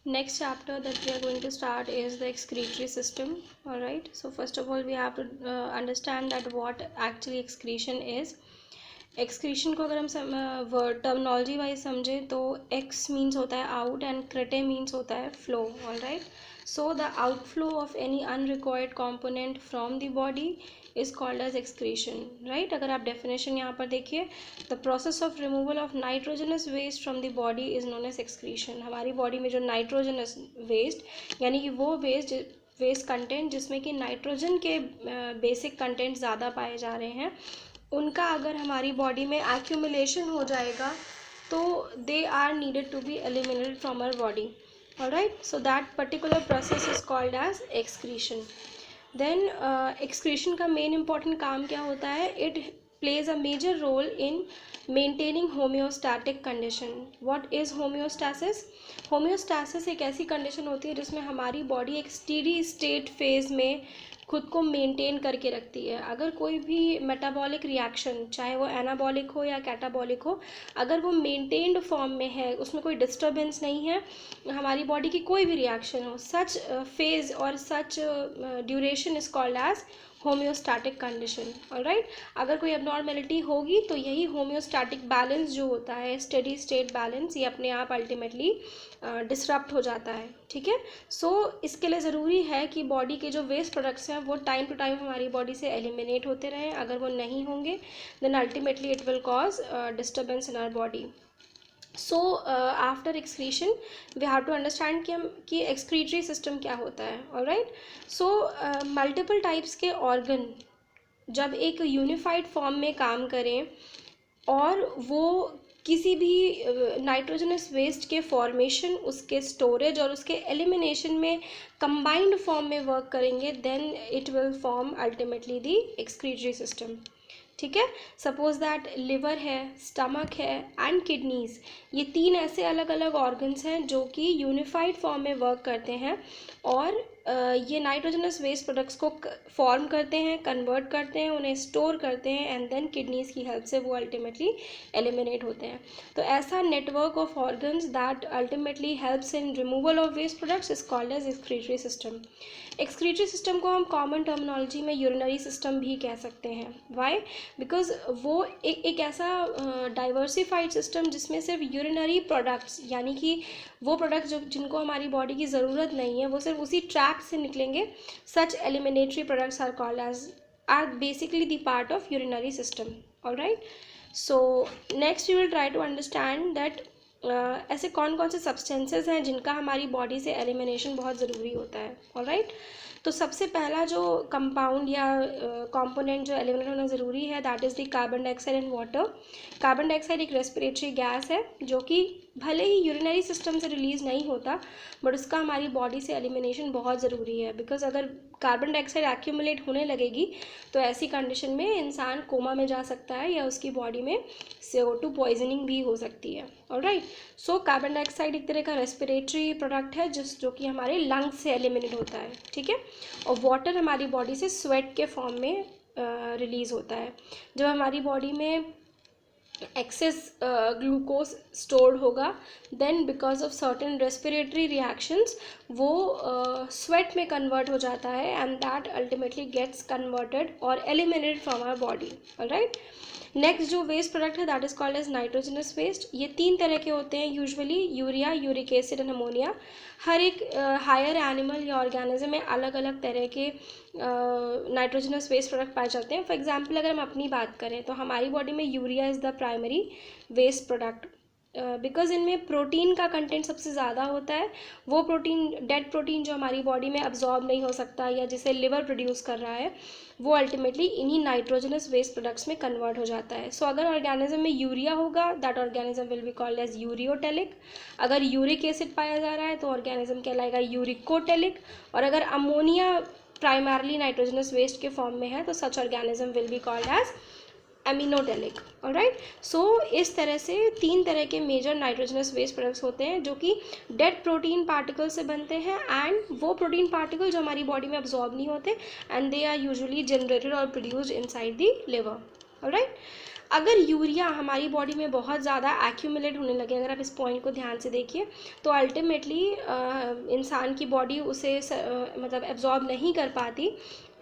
Next chapter that we are going to start is the excretory system. All right, so first of all we have to understand that what actually excretion is. Excretion को अगर हम word terminology wise समझे तो x means होता है out and crates means होता है flow. All right, so the outflow of any unrequired component from the body is called as excretion. Right, अगर आप डेफिनेशन यहाँ पर देखिए, the process of removal of nitrogenous waste from the body is known as excretion. हमारी body में जो nitrogenous waste यानी कि वो वेस्ट कंटेंट जिसमें कि नाइट्रोजन के बेसिक कंटेंट ज़्यादा पाए जा रहे हैं, उनका अगर हमारी बॉडी में एक्यूमुलेशन हो जाएगा तो they are needed to be eliminated from our body. Alright, so that particular process is called as excretion. Then excretion का मेन इंपॉर्टेंट काम क्या होता है? It plays a major role in maintaining homeostatic condition. What is homeostasis? Homeostasis एक ऐसी condition होती है जिसमें हमारी बॉडी एक स्टेडी स्टेट फेज में खुद को मेंटेन करके रखती है. अगर कोई भी मेटाबॉलिक रिएक्शन, चाहे वो एनाबॉलिक हो या कैटाबॉलिक हो, अगर वो मेंटेन्ड फॉर्म में है, उसमें कोई डिस्टर्बेंस नहीं है, हमारी बॉडी की कोई भी रिएक्शन हो, सच फेज और such duration is called as homeostatic condition. Alright, अगर कोई एबनॉर्मेलिटी होगी तो यही होम्योस्टैटिक बैलेंस जो होता है, स्टेडी स्टेट बैलेंस, ये अपने आप अल्टीमेटली डिसरप्ट हो जाता है. ठीक है, सो इसके लिए ज़रूरी है कि बॉडी के जो वेस्ट प्रोडक्ट्स हैं वो टाइम टू टाइम हमारी बॉडी से एलिमिनेट होते रहें. अगर वो नहीं होंगे then ultimately it will cause disturbance in our body. So after excretion we have to understand कि एक्सक्रीटरी सिस्टम क्या होता है. ऑलराइट, सो मल्टीपल टाइप्स के ऑर्गन जब एक यूनिफाइड फॉर्म में काम करें और वो किसी भी नाइट्रोजनस वेस्ट के फॉर्मेशन, उसके स्टोरेज और उसके एलिमिनेशन में कंबाइंड फॉर्म में वर्क करेंगे, then it will form ultimately the excretory system. ठीक है, सपोज दैट लिवर है, स्टमक है एंड किडनीज, ये तीन ऐसे अलग अलग ऑर्गन्स हैं जो कि यूनिफाइड फॉर्म में वर्क करते हैं और ये नाइट्रोजनस वेस्ट प्रोडक्ट्स को फॉर्म करते हैं, कन्वर्ट करते हैं, उन्हें स्टोर करते हैं एंड देन किडनीज की हेल्प से वो अल्टीमेटली एलिमिनेट होते हैं. तो ऐसा network of organs that ultimately helps in removal of waste products is called as excretory system. Excretory system को हम कॉमन टर्मिनोलॉजी में यूरिनरी सिस्टम भी कह सकते हैं. वाई? बिकॉज वो एक ऐसा डाइवर्सिफाइड सिस्टम जिसमें सिर्फ यूरिनरी प्रोडक्ट्स, यानी कि वो प्रोडक्ट्स जो जिनको हमारी बॉडी की ज़रूरत नहीं है वो सिर्फ उसी ट्रैक से निकलेंगे. Such eliminatory products are called as are basically the part of urinary system. Alright, so next we will try to understand that ऐसे कौन कौन से सब्सटेंसेस हैं जिनका हमारी बॉडी से एलिमिनेशन बहुत ज़रूरी होता है. ऑलराइट, तो सबसे पहला जो कंपाउंड या कंपोनेंट जो एलिमिनेट होना ज़रूरी है that is the carbon dioxide and water. Carbon dioxide एक रेस्पिरेटरी गैस है जो कि भले ही यूरिनरी सिस्टम से रिलीज़ नहीं होता बट उसका हमारी बॉडी से एलिमिनेशन बहुत ज़रूरी है. बिकॉज अगर कार्बन डाइऑक्साइड एक्यूमुलेट होने लगेगी तो ऐसी कंडीशन में इंसान कोमा में जा सकता है या उसकी बॉडी में CO2 पॉइजनिंग भी हो सकती है. ऑलराइट, सो कार्बन डाइऑक्साइड एक तरह का रेस्पिरेटरी प्रोडक्ट है जो कि हमारे लंग्स से एलिमिनेट होता है. ठीक है, और वाटर हमारी बॉडी से स्वेट के फॉर्म में रिलीज़ होता है. जब हमारी बॉडी में एक्सेस ग्लूकोज स्टोर्ड होगा then because of certain respiratory reactions वो स्वेट में कन्वर्ट हो जाता है and that ultimately gets converted और eliminated from our body. Alright, next जो वेस्ट प्रोडक्ट है that is called as nitrogenous waste. ये तीन तरह के होते हैं usually, urea, uric acid and ammonia. हर एक हायर एनिमल या ऑर्गेनिज्म में अलग अलग तरह के नाइट्रोजनस वेस्ट प्रोडक्ट पाए जाते हैं. फॉर एग्जांपल अगर हम अपनी बात करें तो हमारी बॉडी में urea is the primary waste product because इनमें प्रोटीन का कंटेंट सबसे ज़्यादा होता है. वो प्रोटीन, डेड प्रोटीन जो हमारी बॉडी में अब्जॉर्ब नहीं हो सकता या जिसे लिवर प्रोड्यूस कर रहा है, वो अल्टीमेटली इन्हीं नाइट्रोजनस वेस्ट प्रोडक्ट्स में कन्वर्ट हो जाता है. सो अगर ऑर्गेनिज्म में यूरिया होगा that organism will be called as ureotelic. अगर यूरिक एसिड पाया जा रहा है तो ऑर्गेनिज्म कहलाएगा यूरिकोटेलिक. और अगर अमोनिया प्राइमरली नाइट्रोजनस वेस्ट के फॉर्म में है तो such organism will be called as ammonotelic. Alright, so इस तरह से तीन तरह के मेजर नाइट्रोजनस वेस्ट प्रोडक्ट्स होते हैं जो कि डेड प्रोटीन पार्टिकल से बनते हैं एंड वो प्रोटीन पार्टिकल जो हमारी बॉडी में अब्जॉर्ब नहीं होते and they are usually generated और produced inside the liver. Alright, अगर यूरिया हमारी बॉडी में बहुत ज़्यादा एक्यूमुलेट होने लगे, अगर आप इस पॉइंट को ध्यान से देखिए, तो अल्टीमेटली इंसान की बॉडी उसे मतलब एब्जॉर्ब नहीं कर पाती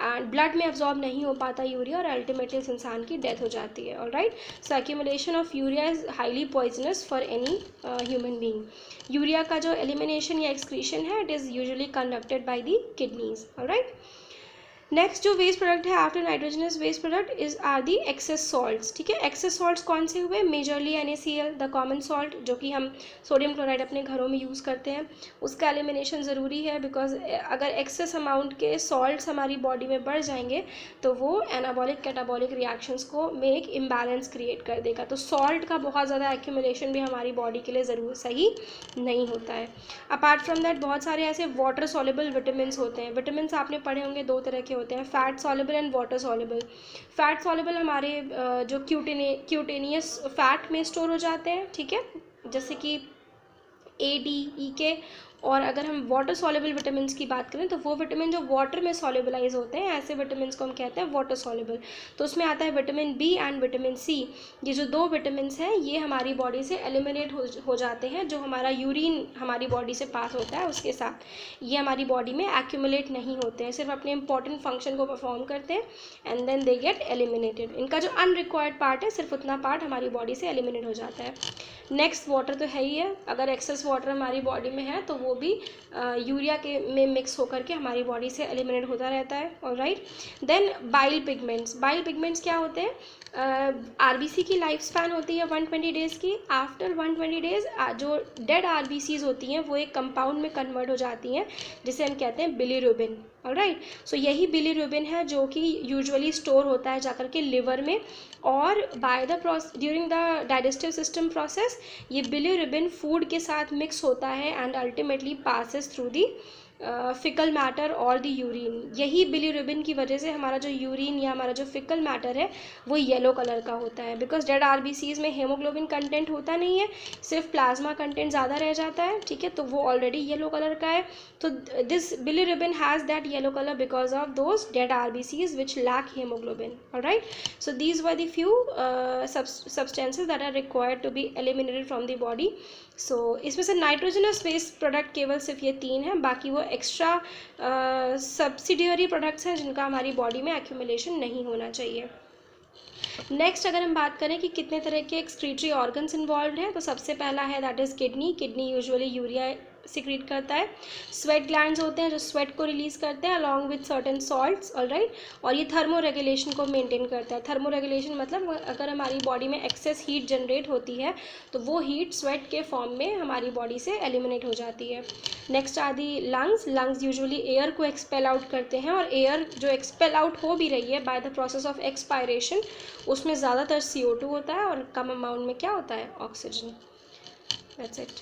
एंड ब्लड में एब्जॉर्ब नहीं हो पाता यूरिया, और अल्टीमेटली इस इंसान की डेथ हो जाती है। Alright, so accumulation of urea is highly poisonous for any human being. Urea का जो एलिमिनेशन या एक्सक्रीशन है, it is usually conducted by the kidneys. Alright, next जो वेस्ट प्रोडक्ट है after nitrogenous waste product is are the excess salts. ठीक है, excess salts कौन से हुए? Majorly NaCl, the common salt, जो कि हम सोडियम क्लोराइड अपने घरों में यूज़ करते हैं, उसका एलिमिनेशन ज़रूरी है, बिकॉज अगर एक्सेस अमाउंट के सॉल्ट्स हमारी बॉडी में बढ़ जाएंगे तो वो एनाबॉलिक कैटाबॉलिक रिएक्शंस को में एक इम्बैलेंस क्रिएट कर देगा। तो सॉल्ट का बहुत ज़्यादा एक्यूमुलेशन भी हमारी बॉडी के लिए ज़रूर सही नहीं होता है। अपार्ट फ्रॉम दैट बहुत सारे ऐसे वाटर सॉल्युबल विटामिन होते हैं। विटामिन आपने पढ़े होंगे, दो तरह के होते हैं, fat soluble and water soluble. Fat soluble हमारे जो क्यूटेनियस फैट में स्टोर हो जाते हैं, ठीक है, जैसे कि ADE और अगर हम वाटर सॉल्युबल विटामिन की बात करें तो वो विटामिन जो वाटर में सॉल्युबलाइज होते हैं, ऐसे विटामिन को हम कहते हैं वाटर सॉल्युबल। तो उसमें आता है vitamin B and vitamin C। ये जो दो विटामिन हैं ये हमारी बॉडी से एलिमिनेट हो जाते हैं, जो हमारा यूरिन हमारी बॉडी से पास होता है उसके साथ ये हमारी बॉडी में एक्यूमुलेट नहीं होते हैं, सिर्फ अपने इंपॉर्टेंट फंक्शन को परफॉर्म करते हैं and then they get eliminated. इनका जो अनरिक्वायर्ड पार्ट है, सिर्फ उतना पार्ट हमारी बॉडी से एलिमिनेट हो जाता है। नेक्स्ट वाटर तो है ही है, अगर एक्सेस वाटर हमारी बॉडी में है तो वो भी यूरिया के में मिक्स होकर के हमारी बॉडी से एलिमिनेट होता रहता है। Alright, then bile pigments. Bile pigments क्या होते हैं? RBC की लाइफ स्पैन होती है 120 डेज़ की। आफ्टर 120 डेज़ जो डेड RBCs होती हैं वो एक कंपाउंड में कन्वर्ट हो जाती हैं, जिसे हम कहते हैं बिलीरुबिन। ऑलराइट, सो यही बिलीरुबिन है जो कि यूजुअली स्टोर होता है जाकर के लिवर में, और by the during the digestive system process ये बिलीरुबिन फूड के साथ मिक्स होता है and ultimately passes through the faecal matter और द यूरिन। यही बिलीरुबिन की वजह से हमारा जो यूरिन या हमारा जो फिकल मैटर है वो येलो कलर का होता है, बिकॉज डेड RBCs में हेमोग्लोबिन कंटेंट होता नहीं है, सिर्फ प्लाज्मा कंटेंट ज़्यादा रह जाता है, ठीक है, तो वो ऑलरेडी येलो कलर का है। तो this bilirubin has that yellow colour because of those dead RBCs which lack haemoglobin. Alright, so these were the few substances that are required to be eliminated from the body. सो इसमें से nitrogenous waste product केवल सिर्फ ये 3 हैं, बाकी वो extra subsidiary products हैं जिनका हमारी बॉडी में एक्यूमुलेशन नहीं होना चाहिए। नेक्स्ट अगर हम बात करें कि कितने तरह के एक्सक्रीटरी ऑर्गन्स इन्वॉल्व हैं, तो सबसे पहला है that is kidney. Kidney usually urea secrete करता है। स्वेट ग्लैंड्स होते हैं जो स्वेट को रिलीज करते हैं along with certain salts. Alright, और ये थर्मो रेगुलेशन को मेंटेन करता है। थर्मो रेगुलेशन मतलब अगर हमारी बॉडी में एक्सेस हीट जनरेट होती है तो वो हीट स्वेट के फॉर्म में हमारी बॉडी से एलिमिनेट हो जाती है। नेक्स्ट आदि लंग्स। लंग्स यूजुअली एयर को एक्सपेल आउट करते हैं, और एयर जो एक्सपेल आउट हो भी रही है by the process of expiration, उसमें ज़्यादातर CO2 होता है और कम अमाउंट में क्या होता है? ऑक्सीजन। That's it.